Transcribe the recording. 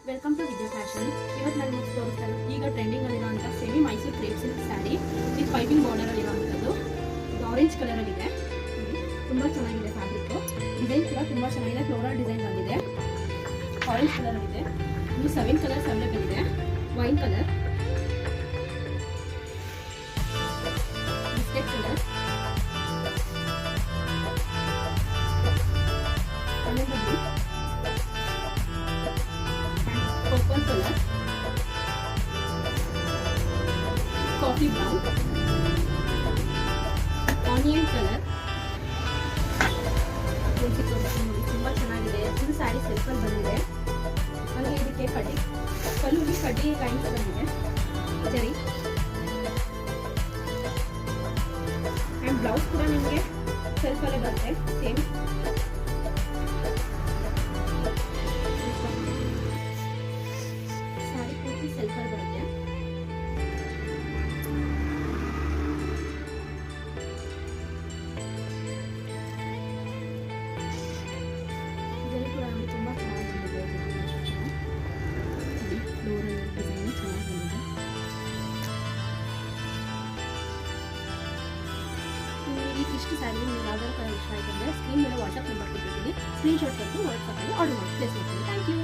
Welcome to Vidya fashion. ಇವತ್ತು ನಾನು ನಿಮಗೆ ತೋರಿಸ್ತಾ ಇರೋದು ಈಗ ಟ್ರೆಂಡಿಂಗಲ್ಲಿರುವಂಥ semi Mysore crepe silk sari with piping ಬಾರ್ಡರಲ್ಲಿರುವಂಥದ್ದು. ಇದು ಆರೆಂಜ್ ಕಲರಲ್ಲಿದೆ. ತುಂಬ ಚೆನ್ನಾಗಿದೆ ಫ್ಯಾಬ್ರಿಕ್ಕು. ಡಿಸೈನ್ ಕೂಡ ತುಂಬ ಚೆನ್ನಾಗಿದೆ. ಫ್ಲೋರಲ್ ಡಿಸೈನ್ ಬಂದಿದೆ. ಆರೆಂಜ್ ಕಲರಲ್ಲಿದೆ. ಇನ್ನು 7 ಕಲರ್ಸ್ ಅವೈಲೇಬಲ್ ಇದೆ. ವೈನ್ ಕಲರ್, ಬಿಸ್ಕೆಟ್ ಕಲರ್, ಆಮೇಲೆ blue, purple colour, coffee brown, onion colour. ತುಂಬ ಚೆನ್ನಾಗಿದೆ. ಇದು ಸ್ಯಾರಿ ಸಿಲ್ಕಲ್ಲಿ ಬಂದಿದೆ. ಹಾಗೆ ಇದಕ್ಕೆ ಪಲ್ಲುವಿ ಕಡ್ಡಿ ಲೈನ್ಸ್ ಬಂದಿದೆ. ಸರಿ, ಆ್ಯಂಡ್ ಬ್ಲೌಸ್ ಕೂಡ ನಿಮಗೆ ಸೆಲ್ಫಲ್ಲೇ ಬರುತ್ತೆ. ಸೇಮ್ ಸೆಲ್ಫಲ್ಲಿ ಬರುತ್ತೆ. ಇದರಲ್ಲಿ ಕೂಡ ನಮಗೆ ತುಂಬ ಚೆನ್ನಾಗಿ ಬಂದಿದೆ. ಫ್ಲೋರಲ್ ಡಿಸೈನ್ ಚೆನ್ನಾಗಿ ಬಂದಿದೆ. ಇಷ್ಟು ಸ್ಯಾರಿ ನೀವು ಯಾವ್ದಾದ್ರು ಕಲರ್ ಇಷ್ಟ ಆಯ್ತು ಅಂದರೆ ಸ್ಕ್ರೀನ್ ಮೇಲೆ ವಾಟ್ಸಪ್ ನಂಬರ್ ಕೊಟ್ಟಿದ್ದೀನಿ. ಸ್ಕ್ರೀನ್ಶಾಟ್ ತೆಗೆದು ವಾಟ್ಸಪ್ಪಲ್ಲಿ ಆರ್ಡರ್ ಮಾಡಿ ಪ್ಲೇಸ್ ಮಾಡ್ತೀನಿ. Thank you.